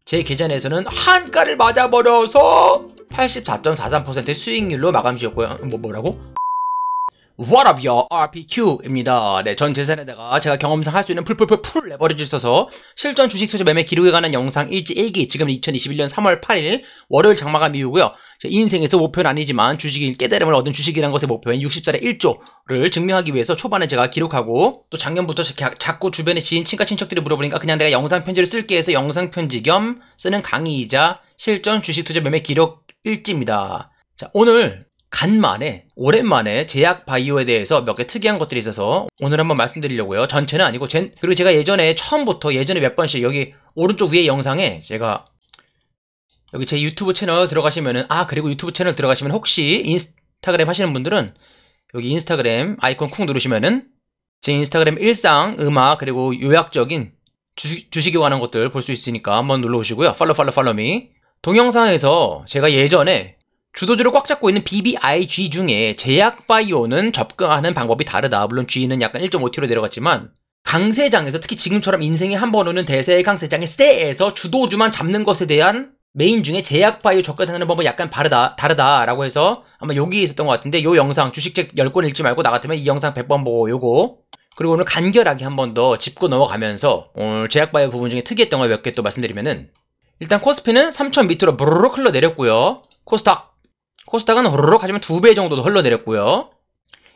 제 계산에서는 한가를 맞아버려서 84.43%의 수익률로 마감 지었고요. 뭐라고? What up, yo? RPQ입니다. 네, 전 재산에다가 제가 경험상 할 수 있는 풀 레버리지 있어서 실전 주식 투자 매매 기록에 관한 영상 일지 1기, 지금은 2021년 3월 8일 월요일 장마감 이후고요. 제 인생에서 목표는 아니지만 주식일 깨달음을 얻은 주식이라는 것의 목표인 60살의 1조를 증명하기 위해서 초반에 제가 기록하고, 또 작년부터 자꾸 주변에 지인 친가 친척들이 물어보니까 그냥 내가 영상 편지를 쓸게 해서 영상 편지 겸 쓰는 강의이자 실전 주식 투자 매매 기록 일지입니다. 자, 오늘 간만에 오랜만에 제약 바이오에 대해서 몇 개 특이한 것들이 있어서 오늘 한번 말씀드리려고요. 전체는 아니고 그리고 제가 예전에 몇 번씩 여기 오른쪽 위에 영상에 제가 여기 제 유튜브 채널 들어가시면은, 그리고 유튜브 채널 들어가시면 혹시 인스타그램 하시는 분들은 여기 인스타그램 아이콘 쿵 누르시면은 제 인스타그램 일상, 음악, 그리고 요약적인 주식에 관한 것들 볼 수 있으니까 한번 눌러 오시고요. 팔로미. 동영상에서 제가 예전에 주도주를 꽉 잡고 있는 BBIG 중에 제약바이오는 접근하는 방법이 다르다. 물론 G는 약간 1.5T로 내려갔지만 강세장에서, 특히 지금처럼 인생에 한 번 오는 대세의 강세장의 세에서 주도주만 잡는 것에 대한 메인 중에 제약바이오 접근하는 방법은 약간 다르다라고 해서 아마 여기 있었던 것 같은데, 요 영상 주식책 10권 읽지 말고 나 같으면 이 영상 100번 보고 요거, 그리고 오늘 간결하게 한 번 더 짚고 넘어가면서 오늘 제약바이오 부분 중에 특이했던 거 몇 개 또 말씀드리면은, 일단 코스피는 3,000 밑으로 부르륵 흘러내렸고요. 코스닥은 호로록 하지만 2배 정도 더 흘러내렸고요.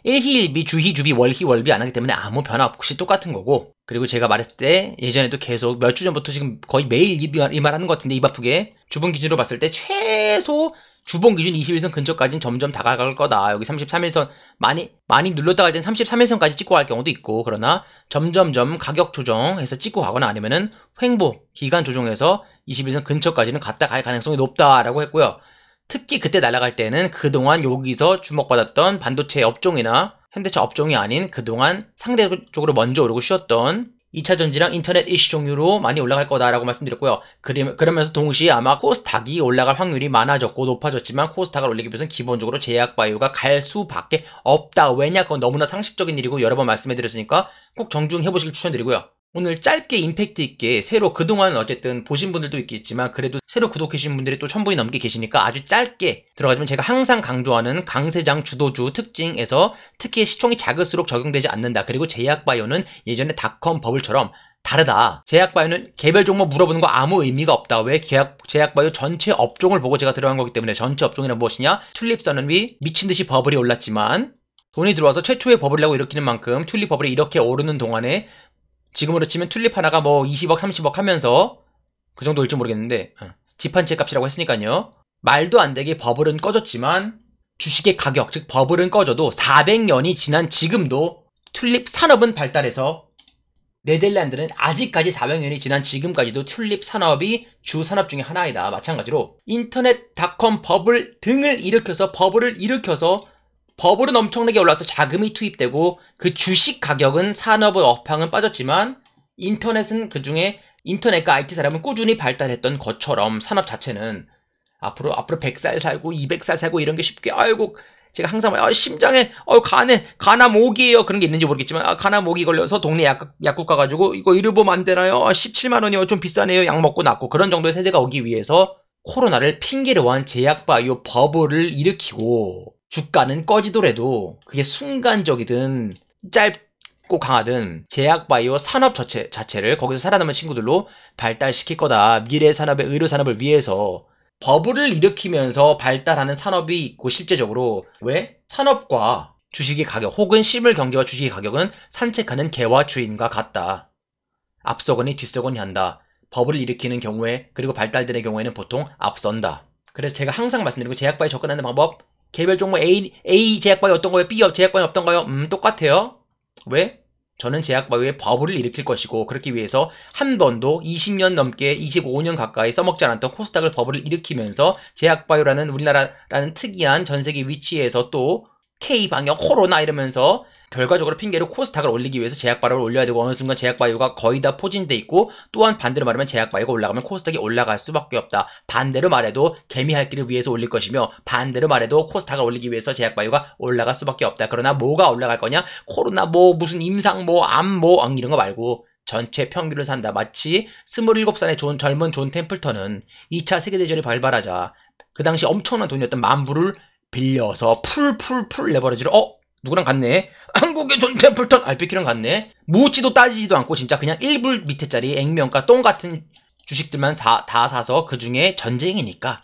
일희, 일비, 주희, 주비, 월희, 월비 안 하기 때문에 아무 변화 없이 똑같은 거고, 그리고 제가 말했을 때 예전에도 계속 몇 주 전부터 지금 거의 매일 이 말하는 것 같은데, 입 아프게 주봉 기준으로 봤을 때 최소 주봉 기준 21선 근처까지는 점점 다가갈 거다. 여기 33일선 많이 눌렀다 갈 땐 33일선까지 찍고 갈 경우도 있고, 그러나 점점점 가격 조정해서 찍고 가거나 아니면은 횡보 기간 조정해서 21선 근처까지는 갔다 갈 가능성이 높다라고 했고요. 특히 그때 날아갈 때는 그동안 여기서 주목받았던 반도체 업종이나 현대차 업종이 아닌 그동안 상대적으로 먼저 오르고 쉬었던 2차전지랑 인터넷 이슈 종류로 많이 올라갈 거다라고 말씀드렸고요. 그러면서 동시에 아마 코스닥이 올라갈 확률이 많아졌고 높아졌지만, 코스닥을 올리기 위해서는 기본적으로 제약바이오가 갈 수밖에 없다. 왜냐? 그건 너무나 상식적인 일이고 여러 번 말씀해드렸으니까 꼭 정중해보시길 추천드리고요. 오늘 짧게 임팩트 있게 새로, 그동안 어쨌든 보신 분들도 있겠지만 그래도 새로 구독해주신 분들이 또 1000분이 넘게 계시니까 아주 짧게 들어가지만, 제가 항상 강조하는 강세장 주도주 특징에서 특히 시총이 작을수록 적용되지 않는다. 그리고 제약바이오는 예전에 닷컴 버블처럼 다르다. 제약바이오는 개별 종목 물어보는 거 아무 의미가 없다. 왜? 제약바이오 전체 업종을 보고 제가 들어간 거기 때문에. 전체 업종이란 무엇이냐? 튤립 선언이 미친듯이 버블이 올랐지만 돈이 들어와서 최초의 버블이라고 일으키는 만큼 튤립 버블이 이렇게 오르는 동안에 지금으로 치면 tulip 하나가 뭐 20억, 30억 하면서 그 정도일지 모르겠는데, 집 한 채 값이라고 했으니까요. 말도 안 되게 버블은 꺼졌지만 주식의 가격, 즉 버블은 꺼져도 400년이 지난 지금도 튤립 산업은 발달해서, 네덜란드는 아직까지 400년이 지난 지금까지도 튤립 산업이 주 산업 중에 하나이다. 마찬가지로 인터넷 닷컴 버블 등을 일으켜서 버블은 엄청나게 올라서 자금이 투입되고 그 주식 가격은, 산업의 업황은 빠졌지만 인터넷은 그중에 인터넷과 IT 산업은 꾸준히 발달했던 것처럼 산업 자체는 앞으로 100살 살고 200살 살고 이런 게 쉽게, 제가 항상 심장에 가나 모기예요, 그런 게 있는지 모르겠지만, 가나 모기 걸려서 동네 약국 가가지고 이거 이르보면 안 되나요? 17만 원이요, 좀 비싸네요. 약 먹고 낫고. 그런 정도의 세대가 오기 위해서 코로나를 핑계로 한 제약바이오 버블을 일으키고, 주가는 꺼지더라도 그게 순간적이든 짧고 강하든 제약바이오 산업 자체를 거기서 살아남은 친구들로 발달시킬 거다. 미래 산업의 의료 산업을 위해서 버블을 일으키면서 발달하는 산업이 있고, 실제적으로 왜? 산업과 주식의 가격, 혹은 실물 경제와 주식의 가격은 산책하는 개와 주인과 같다. 앞서거니 뒤서거니 한다. 버블을 일으키는 경우에, 그리고 발달되는 경우에는 보통 앞선다. 그래서 제가 항상 말씀드리고, 제약바이오 접근하는 방법, 개별 종목 A 제약바이오 어떤 거예요? B 제약바이오 어떤 거예요? 똑같아요. 왜? 저는 제약바이오의 버블을 일으킬 것이고, 그렇기 위해서 한 번도 20년 넘게 25년 가까이 써먹지 않았던 코스닥을 버블을 일으키면서 제약바이오라는 우리나라라는 특이한 전세계 위치에서 또 K방역, 코로나 이러면서 결과적으로 핑계로 코스닥을 올리기 위해서 제약바이오를 올려야 되고, 어느 순간 제약바이오가 거의 다 포진돼 있고, 또한 반대로 말하면 제약바이오가 올라가면 코스닥이 올라갈 수밖에 없다. 반대로 말해도 개미핥기를 위해서 올릴 것이며, 반대로 말해도 코스닥을 올리기 위해서 제약바이오가 올라갈 수밖에 없다. 그러나 뭐가 올라갈 거냐? 코로나 무슨 임상 암 이런 거 말고 전체 평균을 산다. 마치 27살의 젊은 존 템플턴은 2차 세계대전이 발발하자 그 당시 엄청난 돈이었던 만불을 빌려서 풀 레버리지로 누구랑 같네? 한국의 존 템플턴 RPQ랑 같네? 묻지도 따지지도 않고 진짜 그냥 1불 밑에짜리 액면가 똥 같은 주식들만 다 사서 그 중에 전쟁이니까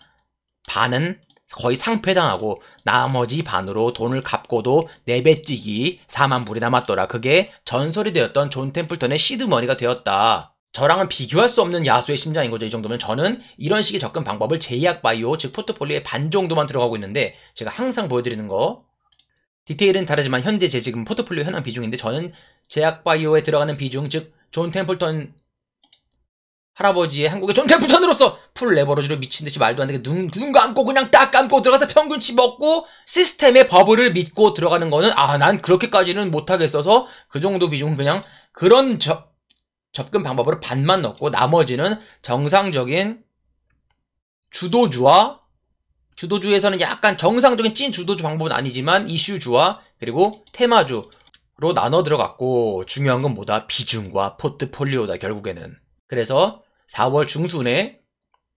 반은 거의 상패당하고 나머지 반으로 돈을 갚고도 내배뛰기 4만 불이 남았더라. 그게 전설이 되었던 존 템플턴의 시드머니가 되었다. 저랑은 비교할 수 없는 야수의 심장인 거죠. 이 정도면 저는 이런 식의 접근 방법을 제약바이오 즉 포트폴리오의 반 정도만 들어가고 있는데 제가 항상 보여드리는 거 디테일은 다르지만 현재 제 지금 포트폴리오 현황 비중인데 저는 제약바이오에 들어가는 비중 즉 존 템플턴 할아버지의 한국의 존 템플턴으로서 풀 레버러지로 미친듯이 말도 안 되게 눈 감고 그냥 딱 감고 들어가서 평균치 먹고 시스템의 버블을 믿고 들어가는 거는 난 그렇게까지는 못하겠어서 그 정도 비중은 그냥 그런 접근 방법으로 반만 넣고 나머지는 정상적인 주도주에서는 약간 정상적인 찐 주도주 방법은 아니지만 이슈주와 그리고 테마주로 나눠 들어갔고 중요한 건 뭐다? 비중과 포트폴리오다 결국에는. 그래서 4월 중순에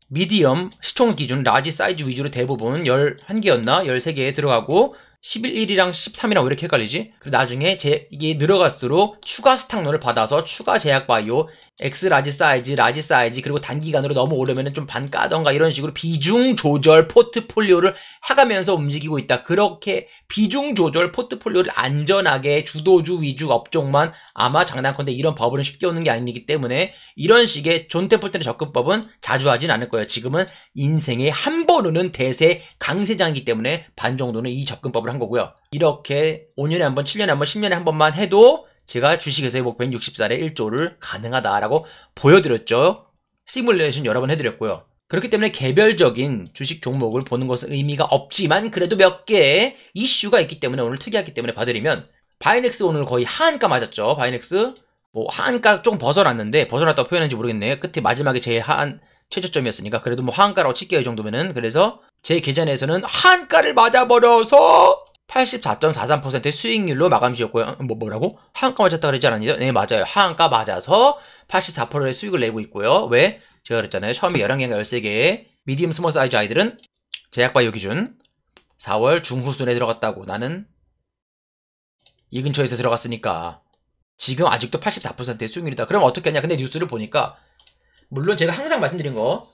미디엄 시총 기준 라지 사이즈 위주로 대부분 11개였나? 13개에 들어가고 11일이랑 13이랑 왜 이렇게 헷갈리지? 그리고 나중에 이게 늘어갈수록 추가 스탁론을 받아서 추가 제약 바이오 X 라지 사이즈 그리고 단기간으로 너무 오르면은 좀 반 까던가 이런 식으로 비중 조절 포트폴리오를 해가면서 움직이고 있다. 그렇게 비중 조절 포트폴리오를 안전하게 주도주 위주 업종만 아마 장난컨대 이런 버블은 쉽게 오는 게 아니기 때문에 이런 식의 존 템플턴의 접근법은 자주 하진 않을 거예요. 지금은 인생에 한 번 오는 대세 강세장이기 때문에 반 정도는 이 접근법을 한 거고요. 이렇게 5년에 한 번, 7년에 한 번, 10년에 한 번만 해도 제가 주식에서의 목표인 60살에 1조를 가능하다라고 보여드렸죠. 시뮬레이션 여러 번 해드렸고요. 그렇기 때문에 개별적인 주식 종목을 보는 것은 의미가 없지만 그래도 몇 개의 이슈가 있기 때문에 오늘 특이하기 때문에 봐드리면 바이넥스 오늘 거의 하한가 맞았죠. 바이넥스 하한가 조금 벗어났는데 벗어났다고 표현했는지 모르겠네. 끝에 마지막에 제일 하한 최저점이었으니까 그래도 하한가라고 칠게요. 이 정도면은. 그래서 제 계산에서는 하한가를 맞아버려서 84.43%의 수익률로 마감 지었고요. 뭐라고? 하한가 맞았다 그러지 않았냐? 네, 맞아요. 하한가 맞아서 84%의 수익을 내고 있고요. 왜? 제가 그랬잖아요. 처음에 11개인가 13개의 미디엄 스몰 사이즈 아이들은 제약바이오 기준 4월 중후순에 들어갔다고. 나는 이 근처에서 들어갔으니까 지금 아직도 84%의 수익률이다. 그럼 어떻게 하냐? 근데 뉴스를 보니까 물론 제가 항상 말씀드린 거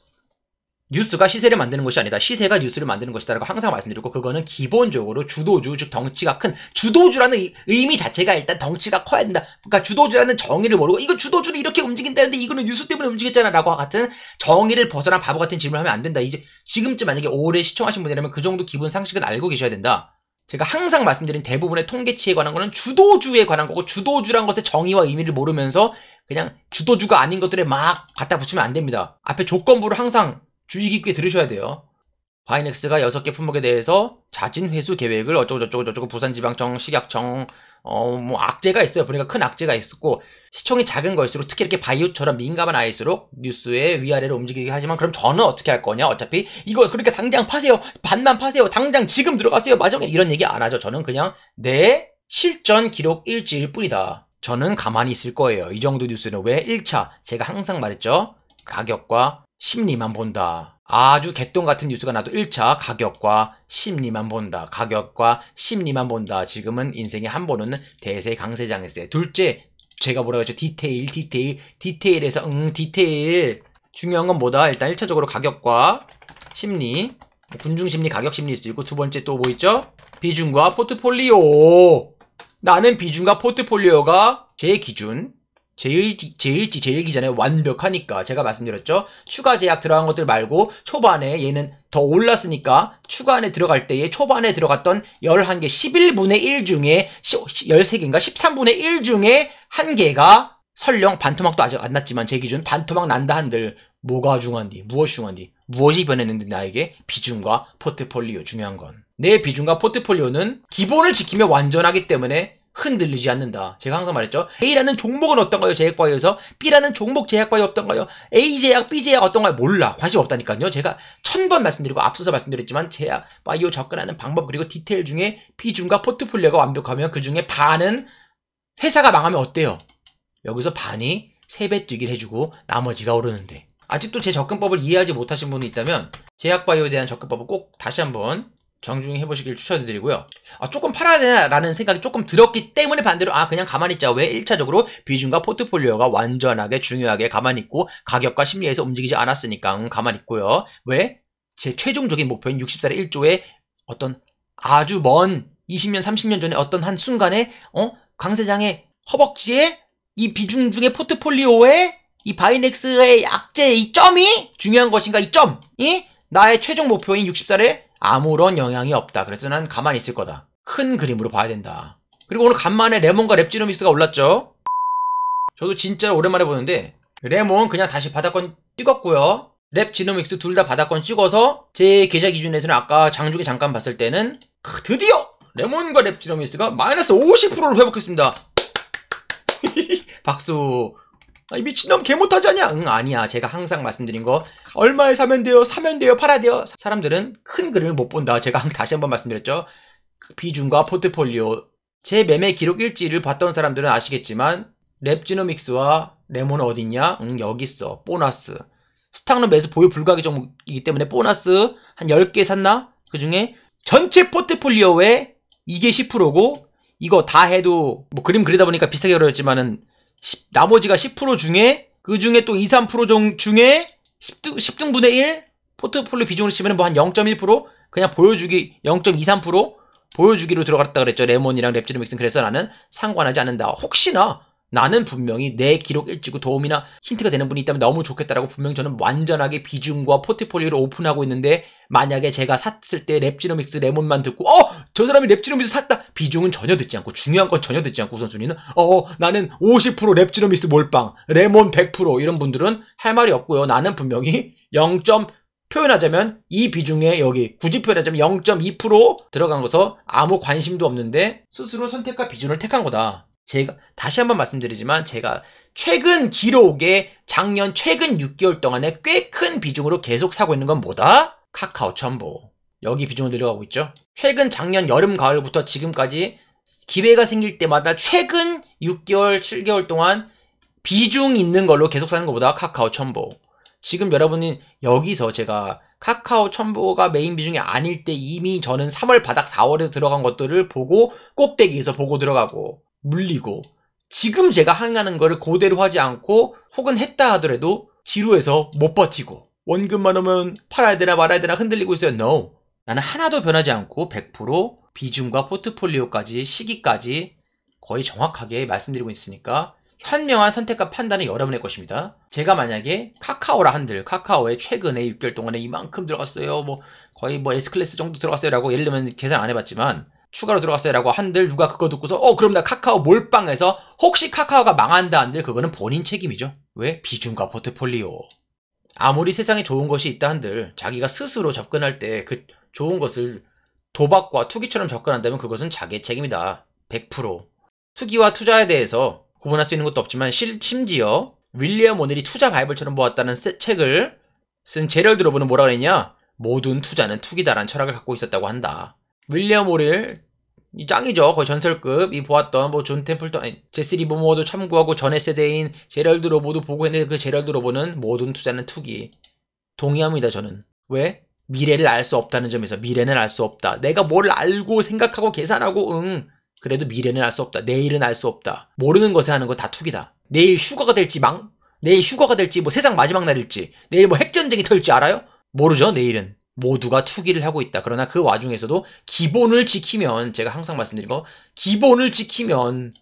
뉴스가 시세를 만드는 것이 아니다. 시세가 뉴스를 만드는 것이다라고 항상 말씀드렸고 그거는 기본적으로 주도주, 즉 덩치가 큰 주도주라는 의미 자체가 일단 덩치가 커야 된다. 그러니까 주도주라는 정의를 모르고 이거 주도주는 이렇게 움직인다는데 이거는 뉴스 때문에 움직였잖아 라고 같은 정의를 벗어난 바보 같은 질문을 하면 안 된다. 이제 지금쯤 만약에 오래 시청하신 분이라면 그 정도 기본 상식은 알고 계셔야 된다. 제가 항상 말씀드린 대부분의 통계치에 관한 거는 주도주에 관한 거고 주도주란 것의 정의와 의미를 모르면서 그냥 주도주가 아닌 것들에 막 갖다 붙이면 안 됩니다. 앞에 조건부를 항상 주의 깊게 들으셔야 돼요. 바이넥스가 6개 품목에 대해서 자진 회수 계획을 어쩌고저쩌고 부산지방청, 식약청 악재가 있어요. 보니까 큰 악재가 있었고 시총이 작은 거일수록 특히 이렇게 바이오처럼 민감한 아이일수록 뉴스의 위아래로 움직이게 하지만 그럼 저는 어떻게 할 거냐? 어차피 이거 그러니까 당장 파세요. 반만 파세요. 당장 지금 들어가세요. 마지막에 이런 얘기 안 하죠. 저는 그냥 내 실전 기록 일지일 뿐이다. 저는 가만히 있을 거예요. 이 정도 뉴스는 왜 1차 제가 항상 말했죠. 가격과 심리만 본다. 아주 개똥 같은 뉴스가 나도 1차 가격과 심리만 본다. 가격과 심리만 본다. 지금은 인생에 한 번은 대세 강세장일세. 둘째, 제가 뭐라고 했죠? 디테일에서 디테일. 중요한 건 뭐다? 일단 1차적으로 가격과 심리, 군중심리, 가격심리일 수도 있고 두 번째 또 뭐 있죠? 비중과 포트폴리오. 나는 비중과 포트폴리오가 제 기준 제일 기전에 완벽하니까 제가 말씀드렸죠. 추가 제약 들어간 것들 말고 초반에 얘는 더 올랐으니까 추가 안에 들어갈 때에 초반에 들어갔던 11개 11분의 1 중에 13개인가 13분의 1 중에 1개가 설령 반토막도 아직 안 났지만 제 기준 반토막 난다 한들 뭐가 중요한디? 무엇이 중요한디? 무엇이 변했는데 나에게? 비중과 포트폴리오 중요한 건. 내 비중과 포트폴리오는 기본을 지키며 완전하기 때문에 흔들리지 않는다. 제가 항상 말했죠. A라는 종목은 어떤가요? 제약바이오에서 B라는 종목 제약바이오 어떤가요? A제약, B제약 어떤가요? 몰라. 관심 없다니까요. 제가 1000번 말씀드리고 앞서서 말씀드렸지만 제약바이오 접근하는 방법 그리고 디테일 중에 비중과 포트폴리오가 완벽하면 그 중에 반은 회사가 망하면 어때요? 여기서 반이 3배 뛰기를 해주고 나머지가 오르는데, 아직도 제 접근법을 이해하지 못하신 분이 있다면 제약바이오에 대한 접근법을 꼭 다시 한번 정중히 해보시길 추천드리고요. 조금 팔아야 되나라는 생각이 조금 들었기 때문에 반대로 그냥 가만히 있자. 왜? 1차적으로 비중과 포트폴리오가 완전하게 중요하게 가만히 있고 가격과 심리에서 움직이지 않았으니까 가만히 있고요. 왜? 제 최종적인 목표인 60살의 1조의 어떤 아주 먼 20년 30년 전에 어떤 한 순간에 강 사장의 허벅지에 이 비중 중에 포트폴리오에 이 바이넥스의 약재의 이 점이 중요한 것인가? 이 점이 나의 최종 목표인 60살에 아무런 영향이 없다. 그래서 난 가만히 있을 거다. 큰 그림으로 봐야 된다. 그리고 오늘 간만에 레몬과 랩지노믹스가 올랐죠. 저도 진짜 오랜만에 보는데 레몬 그냥 다시 바닥권 찍었고요. 랩지노믹스 둘 다 바닥권 찍어서 제 계좌 기준에서는 아까 장중에 잠깐 봤을 때는 드디어 레몬과 랩지노믹스가 마이너스 50%를 회복했습니다. 박수. 이 미친놈 개 못하지 않냐? 아니야. 제가 항상 말씀드린 거 얼마에 사면 돼요? 사면 돼요? 팔아야 돼요? 사람들은 큰 그림을 못 본다. 제가 다시 한번 말씀드렸죠. 비중과 포트폴리오, 제 매매 기록 일지를 봤던 사람들은 아시겠지만 랩지노믹스와 레몬은 어딨냐? 여기 있어. 보너스. 스탁론 매수 보유 불가기 종목이기 때문에 보너스 한 10개 샀나? 그 중에 전체 포트폴리오에 이게 10%고 이거 다 해도 뭐 그림 그리다 보니까 비슷하게 그렸지만은 나머지가 10% 중에 그 중에 또 2, 3% 중에 10등분의 1 포트폴리오 비중으로 치면 뭐 한 0.1% 그냥 보여주기 0.23% 보여주기로 들어갔다 그랬죠. 레몬이랑 랩지노믹스는. 그래서 나는 상관하지 않는다. 혹시나 나는 분명히 내 기록 일지고 도움이나 힌트가 되는 분이 있다면 너무 좋겠다라고 분명히 저는 완전하게 비중과 포트폴리오를 오픈하고 있는데, 만약에 제가 샀을 때 랩지노믹스 레몬만 듣고 저 사람이 랩지노믹스 샀다. 비중은 전혀 듣지 않고 중요한 건 전혀 듣지 않고 우선순위는 나는 50% 랩지노믹스 몰빵 레몬 100% 이런 분들은 할 말이 없고요. 나는 분명히 0. 표현하자면 이 비중에 여기 굳이 표현하자면 0.2% 들어간 거서 아무 관심도 없는데 스스로 선택과 비중을 택한 거다. 제가 다시 한번 말씀드리지만 제가 최근 기록에 작년 최근 6개월 동안에 꽤 큰 비중으로 계속 사고 있는 건 뭐다? 카카오 첨보. 여기 비중을 내려가고 있죠. 최근 작년 여름 가을부터 지금까지 기회가 생길 때마다 최근 6개월 7개월 동안 비중 있는 걸로 계속 사는 것보다 카카오 첨보. 지금 여러분이 여기서 제가 카카오 첨보가 메인 비중이 아닐 때 이미 저는 3월 바닥 4월에 들어간 것들을 보고 꼭대기에서 보고 들어가고 물리고, 지금 제가 항의하는 거를 그대로 하지 않고 혹은 했다 하더라도 지루해서 못 버티고 원금만 오면 팔아야 되나 말아야 되나 흔들리고 있어요. No. 나는 하나도 변하지 않고 100% 비중과 포트폴리오까지 시기까지 거의 정확하게 말씀드리고 있으니까 현명한 선택과 판단은 여러분의 것입니다. 제가 만약에 카카오라 한들 카카오에 최근에 6개월 동안에 이만큼 들어갔어요. 뭐 거의 뭐 S클래스 정도 들어갔어요 라고 예를 들면 계산 안 해봤지만 추가로 들어갔어요 라고 한들 누가 그거 듣고서 그럼 나 카카오 몰빵해서 혹시 카카오가 망한다 한들 그거는 본인 책임이죠. 왜? 비중과 포트폴리오. 아무리 세상에 좋은 것이 있다 한들 자기가 스스로 접근할 때 그 좋은 것을 도박과 투기처럼 접근한다면 그것은 자기의 책임이다. 100%. 투기와 투자에 대해서 구분할 수 있는 것도 없지만 심지어 윌리엄 오닐이 투자 바이블처럼 보았다는 책을 쓴 제럴드 로브는 뭐라 그랬냐? 모든 투자는 투기다라는 철학을 갖고 있었다고 한다. 윌리엄 오닐 이 짱이죠. 거의 전설급. 이 보았던 뭐 존 템플턴, 제시 리버모어도 참고하고 전의 세대인 제럴드 로보도 보고 했는데 그 제럴드 로보는 모든 투자는 투기. 동의합니다. 저는. 왜? 미래를 알 수 없다는 점에서 미래는 알 수 없다. 내가 뭘 알고 생각하고 계산하고 그래도 미래는 알 수 없다. 내일은 알 수 없다. 모르는 것에 하는 거 다 투기다. 내일 휴가가 될지 뭐 세상 마지막 날일지 내일 뭐 핵전쟁이 터질지 알아요? 모르죠. 내일은. 모두가 투기를 하고 있다. 그러나 그 와중에서도 기본을 지키면, 제가 항상 말씀드린 거, 기본을 지키면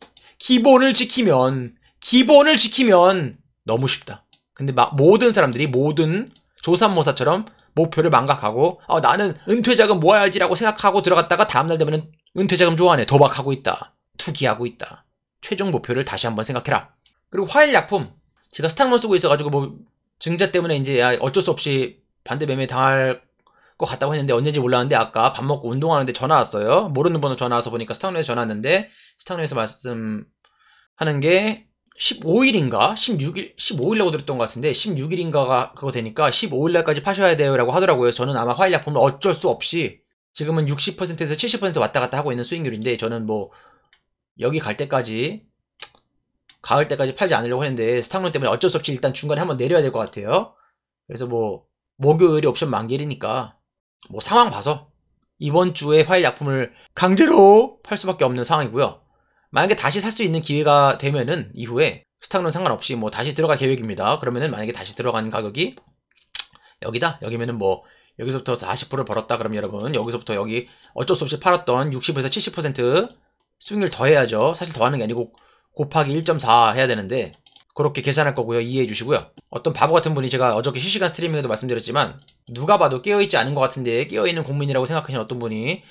너무 쉽다. 근데 모든 사람들이 모든 조삼모사처럼 목표를 망각하고 나는 은퇴자금 모아야지라고 생각하고 들어갔다가 다음날 되면 은퇴자금 좋아하네. 도박하고 있다. 투기하고 있다. 최종 목표를 다시 한번 생각해라. 그리고 화일약품. 제가 스탁론 쓰고 있어가지고 뭐 증자 때문에 이제 어쩔 수 없이 반대 매매 당할 것 같다고 했는데 언제인지 몰랐는데 아까 밥 먹고 운동하는데 전화 왔어요. 모르는 번호 전화 와서 보니까 스탁론에서 전화 왔는데 스탁론에서 말씀하는 게 15일인가? 15일이라고 들었던 것 같은데 16일인가가 그거 되니까 15일날까지 파셔야 돼요 라고 하더라고요. 저는 아마 화일약품을 어쩔 수 없이 지금은 60%에서 70% 왔다 갔다 하고 있는 수익률인데 저는 뭐 여기 갈 때까지 가을 때까지 팔지 않으려고 했는데 스탁론 때문에 어쩔 수 없이 일단 중간에 한번 내려야 될 것 같아요. 그래서 뭐 목요일이 옵션 만기일이니까 뭐 상황 봐서 이번 주에 화일 약품을 강제로 팔 수밖에 없는 상황이고요. 만약에 다시 살 수 있는 기회가 되면은 이후에 스탁론 상관없이 뭐 다시 들어갈 계획입니다. 그러면은 만약에 다시 들어간 가격이 여기다? 여기면은 뭐 여기서부터 40%를 벌었다 그러면 여러분 여기서부터 여기 어쩔 수 없이 팔았던 60에서 70% 수익률 더해야죠. 사실 더하는 게 아니고 곱하기 1.4 해야 되는데 그렇게 계산할 거고요. 이해해 주시고요. 어떤 바보 같은 분이 제가 어저께 실시간 스트리밍에도 말씀드렸지만 누가 봐도 깨어있지 않은 것 같은데 깨어있는 국민이라고 생각하시는 어떤 분이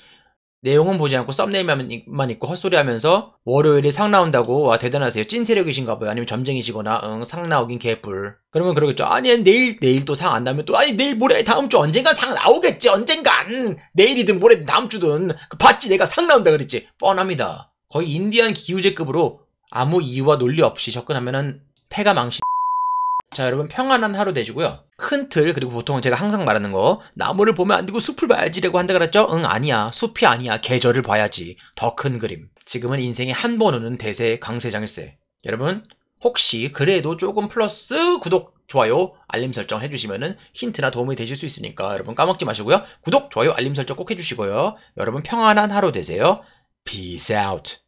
내용은 보지 않고 썸네일만 있고 헛소리 하면서 월요일에 상 나온다고 와 대단하세요. 찐 세력이신가 봐요. 아니면 점쟁이시거나 상 나오긴 개뿔. 그러면 그러겠죠. 아니 내일 또 상 안 나오면 또 아니 내일 모레 다음 주 언젠간 상 나오겠지. 언젠간 내일이든 모레든 다음 주든 봤지 내가 상 나온다 그랬지. 뻔합니다. 거의 인디안 기우제급으로 아무 이유와 논리 없이 접근하면은 패가 망신. 자 여러분 평안한 하루 되시고요. 큰 틀 그리고 보통 제가 항상 말하는 거 나무를 보면 안 되고 숲을 봐야지라고 한다 그랬죠? 응 아니야. 숲이 아니야. 계절을 봐야지. 더 큰 그림. 지금은 인생에 한 번 오는 대세 강세장일세. 여러분 혹시 그래도 조금 플러스 구독 좋아요 알림 설정 해주시면은 힌트나 도움이 되실 수 있으니까 여러분 까먹지 마시고요. 구독 좋아요 알림 설정 꼭 해주시고요. 여러분 평안한 하루 되세요. Peace out.